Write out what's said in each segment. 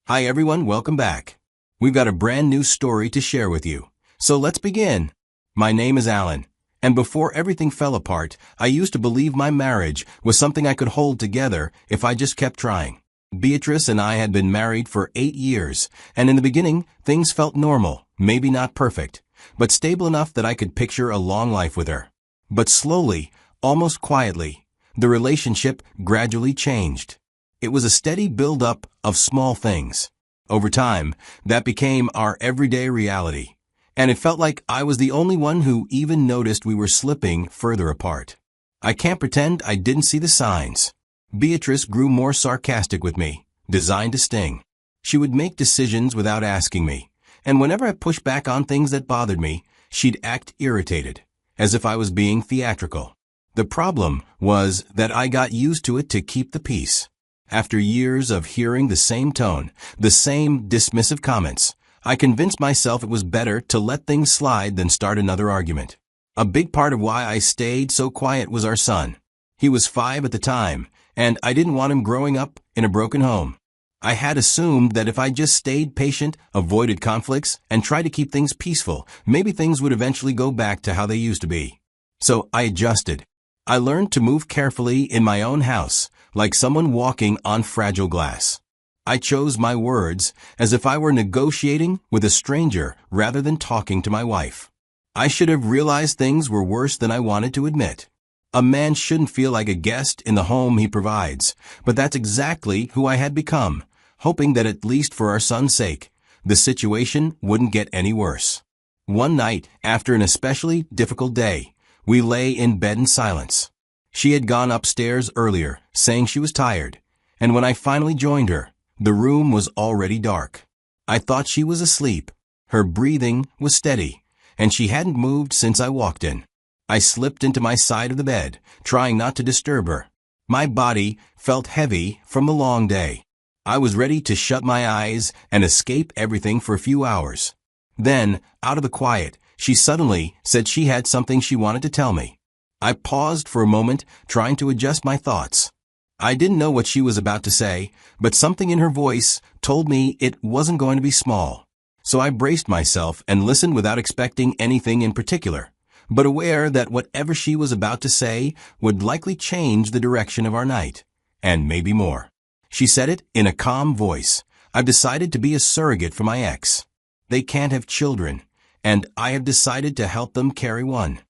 Hi everyone, welcome back. We've got a brand new story to share with you. So let's begin. My name is Alan, and before everything fell apart, I used to believe my marriage was something I could hold together if I just kept trying. Beatrice and I had been married for 8 years, and in the beginning, things felt normal, maybe not perfect, but stable enough that I could picture a long life with her. But slowly, almost quietly, the relationship gradually changed. It was a steady build-up of small things. Over time, that became our everyday reality, and it felt like I was the only one who even noticed we were slipping further apart. I can't pretend I didn't see the signs. Beatrice grew more sarcastic with me, designed to sting. She would make decisions without asking me, and whenever I pushed back on things that bothered me, she'd act irritated, as if I was being theatrical. The problem was that I got used to it to keep the peace. After years of hearing the same tone, the same dismissive comments, I convinced myself it was better to let things slide than start another argument. A big part of why I stayed so quiet was our son. He was 5 at the time, and I didn't want him growing up in a broken home. I had assumed that if I just stayed patient, avoided conflicts, and tried to keep things peaceful, maybe things would eventually go back to how they used to be. So I adjusted. I learned to move carefully in my own house, like someone walking on fragile glass. I chose my words as if I were negotiating with a stranger rather than talking to my wife. I should have realized things were worse than I wanted to admit. A man shouldn't feel like a guest in the home he provides, but that's exactly who I had become, hoping that at least for our son's sake, the situation wouldn't get any worse. One night, after an especially difficult day, we lay in bed in silence. She had gone upstairs earlier, saying she was tired, and when I finally joined her, the room was already dark. I thought she was asleep. Her breathing was steady, and she hadn't moved since I walked in. I slipped into my side of the bed, trying not to disturb her. My body felt heavy from the long day. I was ready to shut my eyes and escape everything for a few hours. Then, out of the quiet, she suddenly said she had something she wanted to tell me. I paused for a moment, trying to adjust my thoughts. I didn't know what she was about to say, but something in her voice told me it wasn't going to be small. So I braced myself and listened without expecting anything in particular, but aware that whatever she was about to say would likely change the direction of our night, and maybe more. She said it in a calm voice. I've decided to be a surrogate for my ex. They can't have children, and I have decided to help them carry one.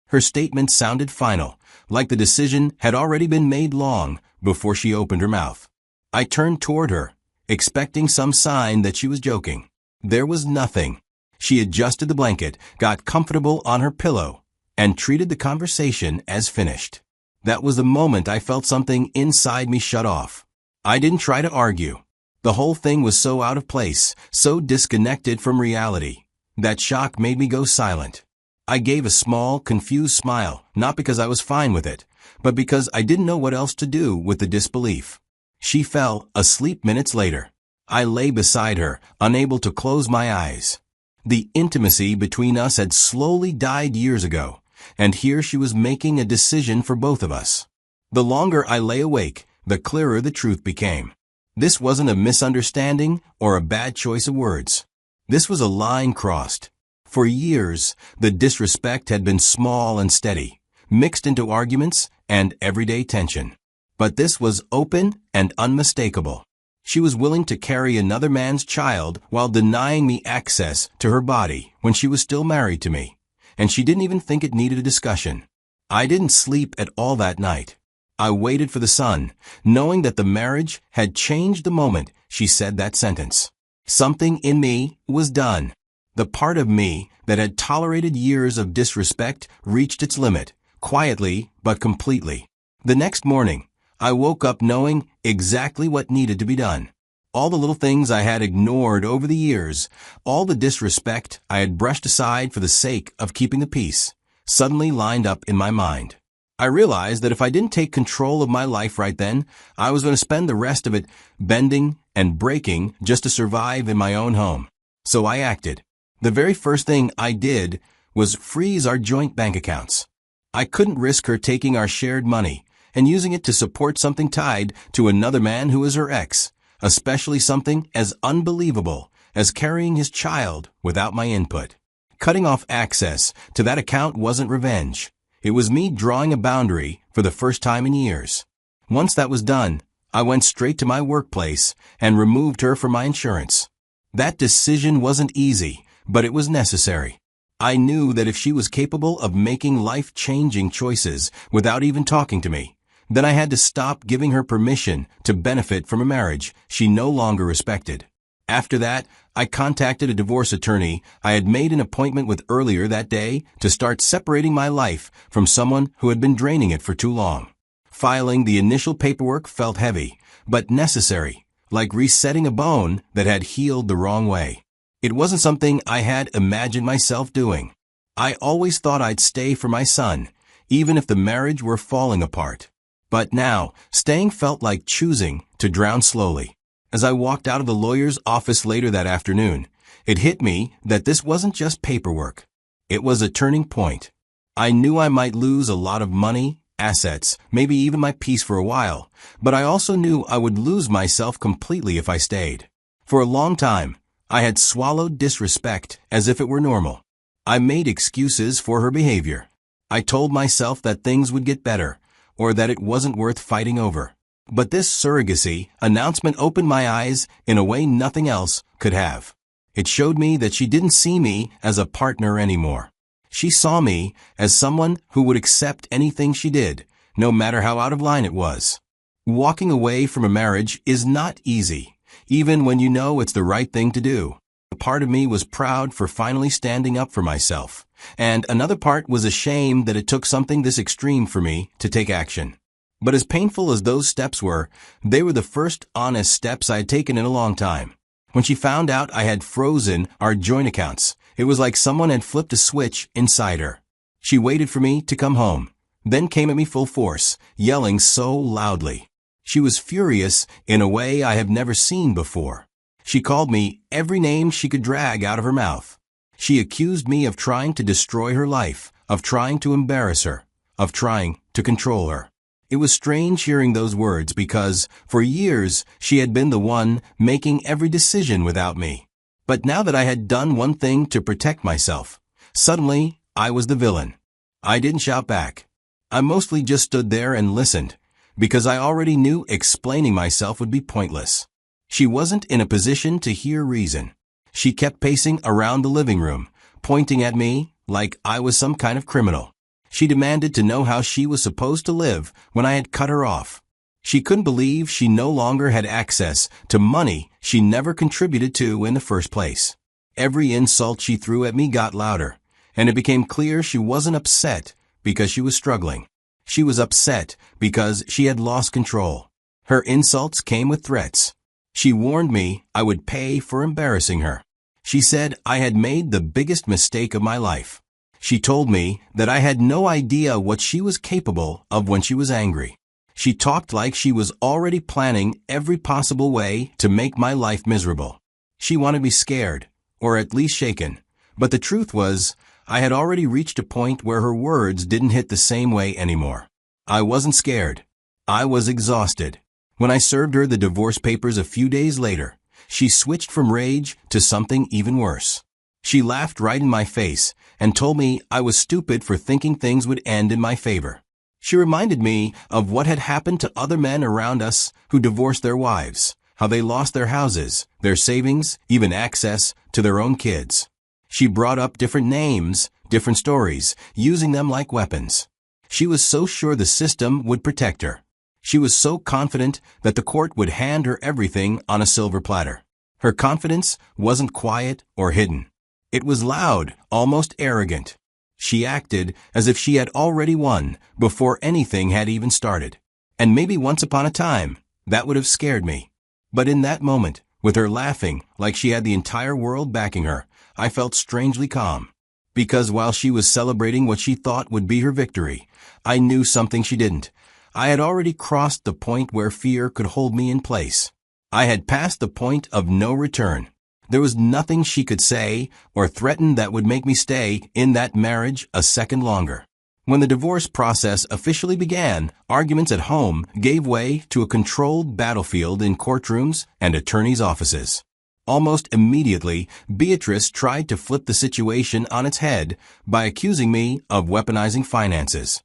Her statement sounded final, like the decision had already been made long before she opened her mouth. I turned toward her, expecting some sign that she was joking. There was nothing. She adjusted the blanket, got comfortable on her pillow, and treated the conversation as finished. That was the moment I felt something inside me shut off. I didn't try to argue. The whole thing was so out of place, so disconnected from reality. That shock made me go silent. I gave a small, confused smile, not because I was fine with it, but because I didn't know what else to do with the disbelief. She fell asleep minutes later. I lay beside her, unable to close my eyes. The intimacy between us had slowly died years ago, and here she was making a decision for both of us. The longer I lay awake, the clearer the truth became. This wasn't a misunderstanding or a bad choice of words. This was a line crossed. For years, the disrespect had been small and steady, mixed into arguments and everyday tension. But this was open and unmistakable. She was willing to carry another man's child while denying me access to her body when she was still married to me, and she didn't even think it needed a discussion. I didn't sleep at all that night. I waited for the sun, knowing that the marriage had changed the moment she said that sentence. Something in me was done. The part of me that had tolerated years of disrespect reached its limit, quietly but completely. The next morning, I woke up knowing exactly what needed to be done. All the little things I had ignored over the years, all the disrespect I had brushed aside for the sake of keeping the peace, suddenly lined up in my mind. I realized that if I didn't take control of my life right then, I was going to spend the rest of it bending and breaking just to survive in my own home. So I acted. The very first thing I did was freeze our joint bank accounts. I couldn't risk her taking our shared money and using it to support something tied to another man who was her ex. especially something as unbelievable as carrying his child without my input. Cutting off access to that account wasn't revenge. It was me drawing a boundary for the first time in years. Once that was done, I went straight to my workplace and removed her from my insurance. That decision wasn't easy, but it was necessary. I knew that if she was capable of making life-changing choices without even talking to me, then I had to stop giving her permission to benefit from a marriage she no longer respected. After that, I contacted a divorce attorney I had made an appointment with earlier that day to start separating my life from someone who had been draining it for too long. Filing the initial paperwork felt heavy, but necessary, like resetting a bone that had healed the wrong way. It wasn't something I had imagined myself doing. I always thought I'd stay for my son, even if the marriage were falling apart. But now, staying felt like choosing to drown slowly. As I walked out of the lawyer's office later that afternoon, it hit me that this wasn't just paperwork. It was a turning point. I knew I might lose a lot of money, assets, maybe even my peace for a while, but I also knew I would lose myself completely if I stayed. For a long time, I had swallowed disrespect as if it were normal. I made excuses for her behavior. I told myself that things would get better, or that it wasn't worth fighting over. But this surrogacy announcement opened my eyes in a way nothing else could have. It showed me that she didn't see me as a partner anymore. She saw me as someone who would accept anything she did, no matter how out of line it was. Walking away from a marriage is not easy, even when you know it's the right thing to do. A part of me was proud for finally standing up for myself, and another part was ashamed that it took something this extreme for me to take action. But as painful as those steps were, they were the first honest steps I had taken in a long time. When she found out I had frozen our joint accounts, it was like someone had flipped a switch inside her. She waited for me to come home, then came at me full force, yelling so loudly. She was furious in a way I have never seen before. She called me every name she could drag out of her mouth. She accused me of trying to destroy her life, of trying to embarrass her, of trying to control her. It was strange hearing those words because, for years, she had been the one making every decision without me. But now that I had done one thing to protect myself, suddenly I was the villain. I didn't shout back. I mostly just stood there and listened, because I already knew explaining myself would be pointless. She wasn't in a position to hear reason. She kept pacing around the living room, pointing at me like I was some kind of criminal. She demanded to know how she was supposed to live when I had cut her off. She couldn't believe she no longer had access to money she never contributed to in the first place. Every insult she threw at me got louder, and it became clear she wasn't upset because she was struggling. She was upset because she had lost control. Her insults came with threats. She warned me I would pay for embarrassing her. She said I had made the biggest mistake of my life. She told me that I had no idea what she was capable of when she was angry. She talked like she was already planning every possible way to make my life miserable. She wanted me scared, or at least shaken. But the truth was, I had already reached a point where her words didn't hit the same way anymore. I wasn't scared. I was exhausted. When I served her the divorce papers a few days later, she switched from rage to something even worse. She laughed right in my face and told me I was stupid for thinking things would end in my favor. She reminded me of what had happened to other men around us who divorced their wives, how they lost their houses, their savings, even access to their own kids. She brought up different names, different stories, using them like weapons. She was so sure the system would protect her. She was so confident that the court would hand her everything on a silver platter. Her confidence wasn't quiet or hidden. It was loud, almost arrogant. She acted as if she had already won before anything had even started. And maybe once upon a time, that would have scared me. But in that moment, with her laughing like she had the entire world backing her, I felt strangely calm. Because while she was celebrating what she thought would be her victory, I knew something she didn't. I had already crossed the point where fear could hold me in place. I had passed the point of no return. There was nothing she could say or threaten that would make me stay in that marriage a second longer. When the divorce process officially began, arguments at home gave way to a controlled battlefield in courtrooms and attorneys' offices. Almost immediately, Beatrice tried to flip the situation on its head by accusing me of weaponizing finances.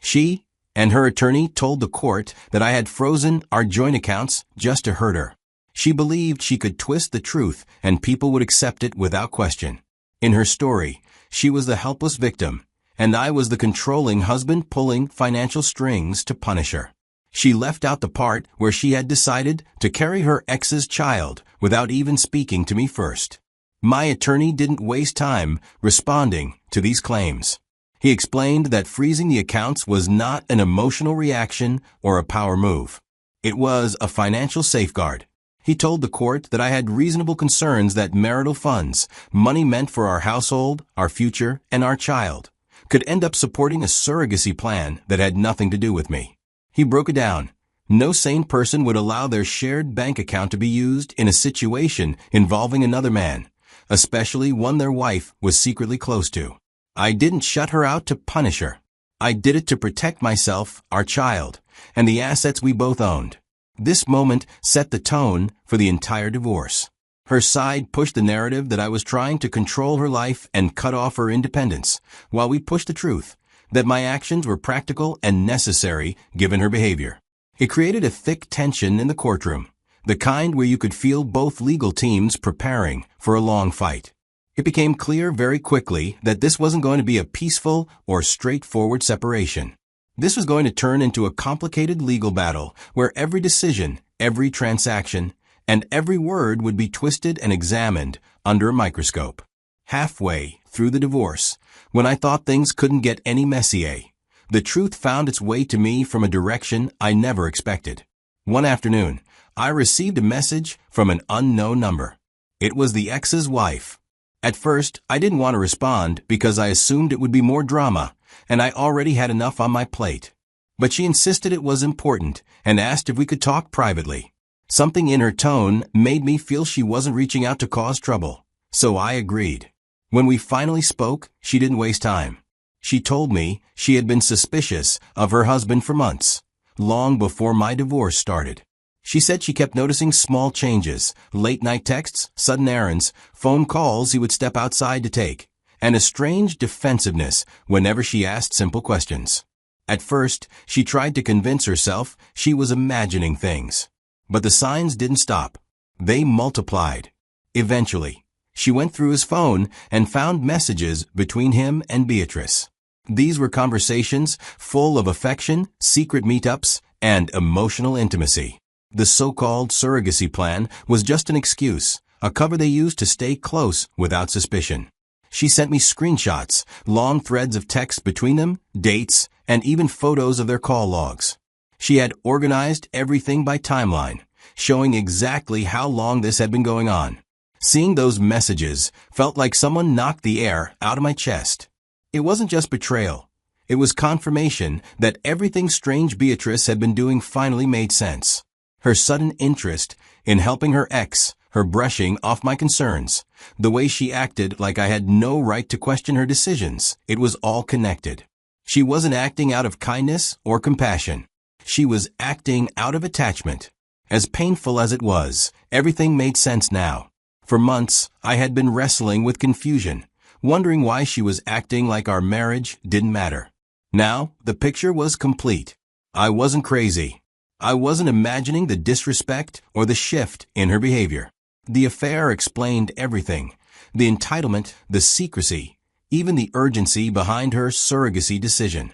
She and her attorney told the court that I had frozen our joint accounts just to hurt her. She believed she could twist the truth and people would accept it without question. In her story, she was the helpless victim, and I was the controlling husband pulling financial strings to punish her. She left out the part where she had decided to carry her ex's child without even speaking to me first. My attorney didn't waste time responding to these claims. He explained that freezing the accounts was not an emotional reaction or a power move. It was a financial safeguard. He told the court that I had reasonable concerns that marital funds, money meant for our household, our future, and our child, could end up supporting a surrogacy plan that had nothing to do with me. He broke it down. No sane person would allow their shared bank account to be used in a situation involving another man, especially one their wife was secretly close to. I didn't shut her out to punish her. I did it to protect myself, our child, and the assets we both owned. This moment set the tone for the entire divorce. Her side pushed the narrative that I was trying to control her life and cut off her independence, while we pushed the truth, that my actions were practical and necessary given her behavior. It created a thick tension in the courtroom, the kind where you could feel both legal teams preparing for a long fight. It became clear very quickly that this wasn't going to be a peaceful or straightforward separation. This was going to turn into a complicated legal battle where every decision, every transaction, and every word would be twisted and examined under a microscope. Halfway through the divorce, when I thought things couldn't get any messier, the truth found its way to me from a direction I never expected. One afternoon, I received a message from an unknown number. It was the ex's wife. At first, I didn't want to respond because I assumed it would be more drama, and I already had enough on my plate. But she insisted it was important and asked if we could talk privately. Something in her tone made me feel she wasn't reaching out to cause trouble, so I agreed. When we finally spoke, she didn't waste time. She told me she had been suspicious of her husband for months, long before my divorce started. She said she kept noticing small changes, late-night texts, sudden errands, phone calls he would step outside to take, and a strange defensiveness whenever she asked simple questions. At first, she tried to convince herself she was imagining things. But the signs didn't stop. They multiplied. Eventually, she went through his phone and found messages between him and Beatrice. These were conversations full of affection, secret meetups, and emotional intimacy. The so-called surrogacy plan was just an excuse, a cover they used to stay close without suspicion. She sent me screenshots, long threads of text between them, dates, and even photos of their call logs. She had organized everything by timeline, showing exactly how long this had been going on. Seeing those messages felt like someone knocked the air out of my chest. It wasn't just betrayal. It was confirmation that everything strange Beatrice had been doing finally made sense. Her sudden interest in helping her ex, her brushing off my concerns, the way she acted like I had no right to question her decisions, it was all connected. She wasn't acting out of kindness or compassion. She was acting out of attachment. As painful as it was, everything made sense now. For months, I had been wrestling with confusion, wondering why she was acting like our marriage didn't matter. Now, the picture was complete. I wasn't crazy. I wasn't imagining the disrespect or the shift in her behavior. The affair explained everything. The entitlement, the secrecy, even the urgency behind her surrogacy decision.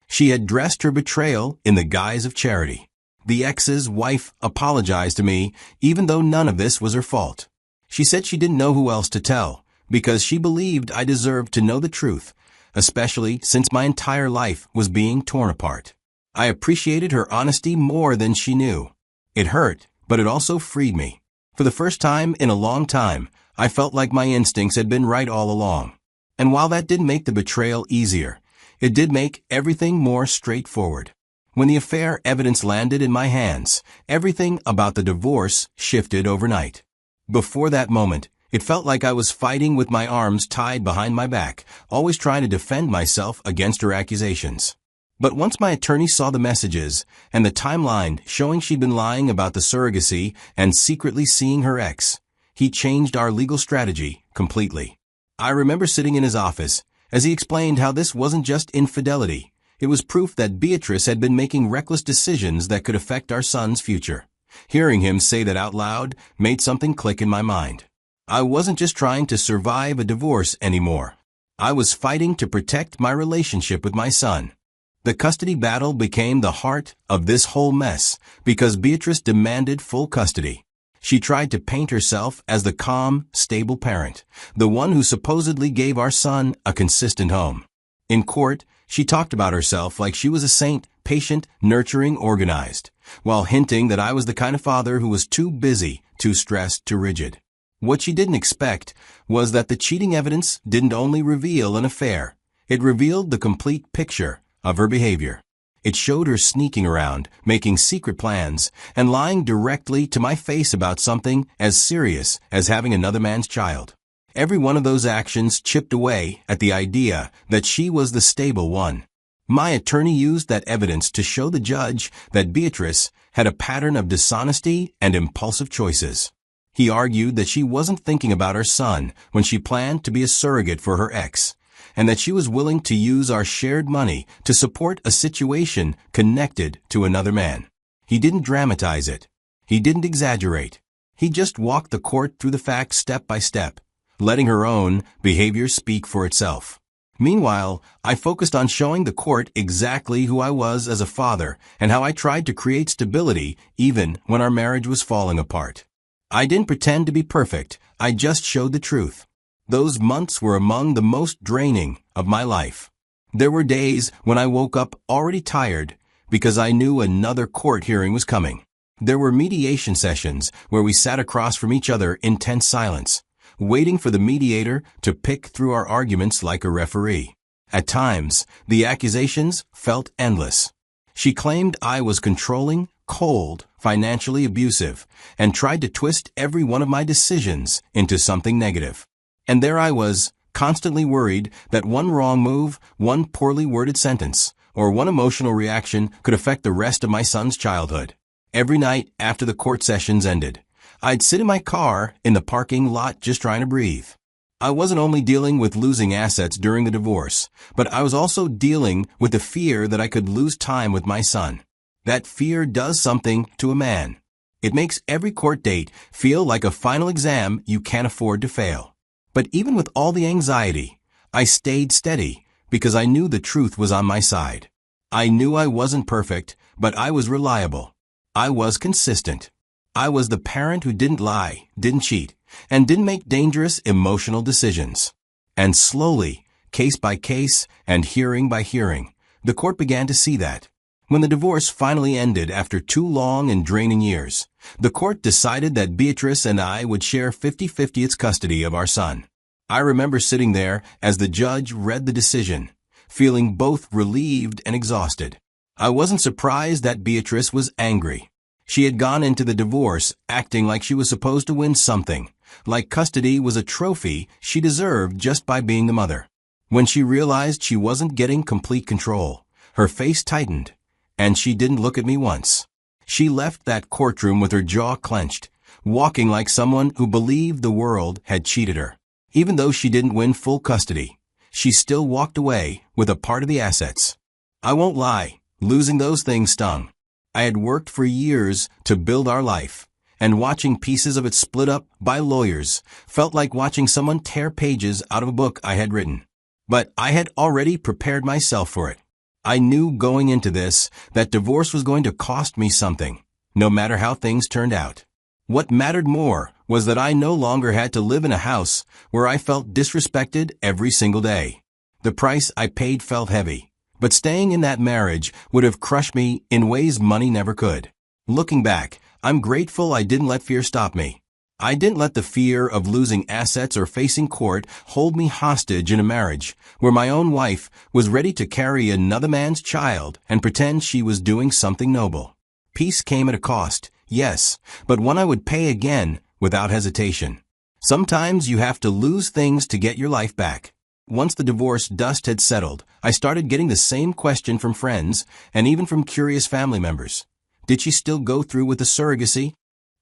She had dressed her betrayal in the guise of charity. The ex's wife apologized to me, even though none of this was her fault. She said she didn't know who else to tell, because she believed I deserved to know the truth, especially since my entire life was being torn apart. I appreciated her honesty more than she knew. It hurt, but it also freed me. For the first time in a long time, I felt like my instincts had been right all along. And while that didn't make the betrayal easier, it did make everything more straightforward. When the affair evidence landed in my hands, everything about the divorce shifted overnight. Before that moment, It felt like I was fighting with my arms tied behind my back, always trying to defend myself against her accusations. But once my attorney saw the messages and the timeline showing she'd been lying about the surrogacy and secretly seeing her ex, he changed our legal strategy completely. I remember sitting in his office as he explained how this wasn't just infidelity. It was proof that Beatrice had been making reckless decisions that could affect our son's future. Hearing him say that out loud made something click in my mind. I wasn't just trying to survive a divorce anymore. I was fighting to protect my relationship with my son. The custody battle became the heart of this whole mess because Beatrice demanded full custody. She tried to paint herself as the calm, stable parent, the one who supposedly gave our son a consistent home. In court, she talked about herself like she was a saint, patient, nurturing, organized, while hinting that I was the kind of father who was too busy, too stressed, too rigid. What she didn't expect was that the cheating evidence didn't only reveal an affair. It revealed the complete picture of her behavior. It showed her sneaking around, making secret plans, and lying directly to my face about something as serious as having another man's child. Every one of those actions chipped away at the idea that she was the stable one. My attorney used that evidence to show the judge that Beatrice had a pattern of dishonesty and impulsive choices. He argued that she wasn't thinking about her son when she planned to be a surrogate for her ex, and that she was willing to use our shared money to support a situation connected to another man. He didn't dramatize it. He didn't exaggerate. He just walked the court through the facts step by step, letting her own behavior speak for itself. Meanwhile, I focused on showing the court exactly who I was as a father and how I tried to create stability even when our marriage was falling apart. I didn't pretend to be perfect. I just showed the truth. Those months were among the most draining of my life. There were days when I woke up already tired because I knew another court hearing was coming. There were mediation sessions where we sat across from each other in tense silence, waiting for the mediator to pick through our arguments like a referee. At times, the accusations felt endless. She claimed I was controlling, cold, financially abusive, and tried to twist every one of my decisions into something negative. And there I was, constantly worried that one wrong move, one poorly worded sentence, or one emotional reaction could affect the rest of my son's childhood. Every night after the court sessions ended, I'd sit in my car in the parking lot just trying to breathe. I wasn't only dealing with losing assets during the divorce, but I was also dealing with the fear that I could lose time with my son. That fear does something to a man. It makes every court date feel like a final exam you can't afford to fail. But even with all the anxiety, I stayed steady because I knew the truth was on my side. I knew I wasn't perfect, but I was reliable. I was consistent. I was the parent who didn't lie, didn't cheat, and didn't make dangerous emotional decisions. And slowly, case by case and hearing by hearing, the court began to see that. When the divorce finally ended after 2 long and draining years, the court decided that Beatrice and I would share 50-50 its custody of our son. I remember sitting there as the judge read the decision, feeling both relieved and exhausted. I wasn't surprised that Beatrice was angry. She had gone into the divorce acting like she was supposed to win something, like custody was a trophy she deserved just by being the mother. When she realized she wasn't getting complete control, her face tightened, and she didn't look at me once. She left that courtroom with her jaw clenched, walking like someone who believed the world had cheated her. Even though she didn't win full custody, she still walked away with a part of the assets. I won't lie, losing those things stung. I had worked for years to build our life, and watching pieces of it split up by lawyers felt like watching someone tear pages out of a book I had written. But I had already prepared myself for it. I knew going into this that divorce was going to cost me something, no matter how things turned out. What mattered more was that I no longer had to live in a house where I felt disrespected every single day. The price I paid felt heavy, but staying in that marriage would have crushed me in ways money never could. Looking back, I'm grateful I didn't let fear stop me. I didn't let the fear of losing assets or facing court hold me hostage in a marriage where my own wife was ready to carry another man's child and pretend she was doing something noble. Peace came at a cost, yes, but one I would pay again without hesitation. Sometimes you have to lose things to get your life back. Once the divorce dust had settled, I started getting the same question from friends and even from curious family members. Did she still go through with the surrogacy?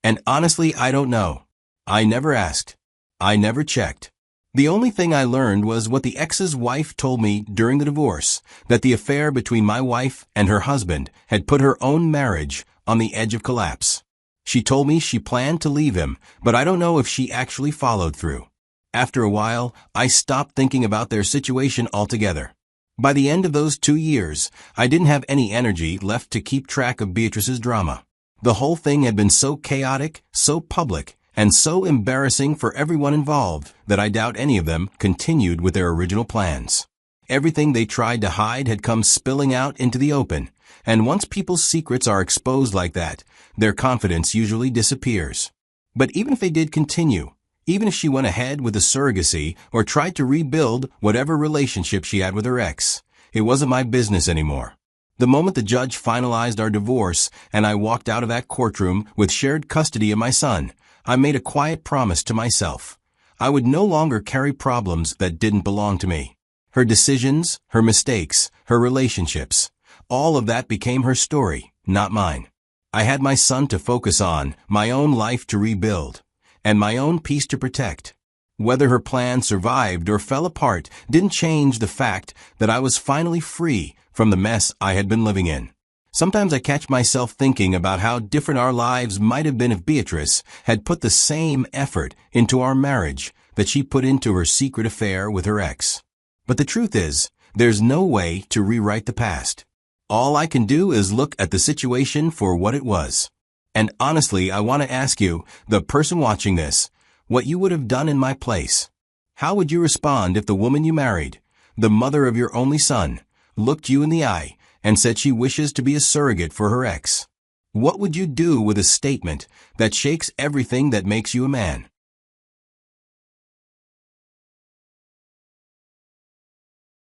And honestly, I don't know. I never asked. I never checked. The only thing I learned was what the ex's wife told me during the divorce, that the affair between my wife and her husband had put her own marriage on the edge of collapse. She told me she planned to leave him, but I don't know if she actually followed through. After a while, I stopped thinking about their situation altogether. By the end of those 2 years, I didn't have any energy left to keep track of Beatrice's drama. The whole thing had been so chaotic, so public, and so embarrassing for everyone involved that I doubt any of them continued with their original plans. Everything they tried to hide had come spilling out into the open, and once people's secrets are exposed like that, their confidence usually disappears. But even if they did continue, even if she went ahead with the surrogacy or tried to rebuild whatever relationship she had with her ex, it wasn't my business anymore. The moment the judge finalized our divorce and I walked out of that courtroom with shared custody of my son, I made a quiet promise to myself. I would no longer carry problems that didn't belong to me. Her decisions, her mistakes, her relationships, all of that became her story, not mine. I had my son to focus on, my own life to rebuild, and my own peace to protect. Whether her plan survived or fell apart didn't change the fact that I was finally free from the mess I had been living in. Sometimes I catch myself thinking about how different our lives might have been if Beatrice had put the same effort into our marriage that she put into her secret affair with her ex. But the truth is, there's no way to rewrite the past. All I can do is look at the situation for what it was. And honestly, I want to ask you, the person watching this, what you would have done in my place. How would you respond if the woman you married, the mother of your only son, looked you in the eye and said she wishes to be a surrogate for her ex? What would you do with a statement that shakes everything that makes you a man?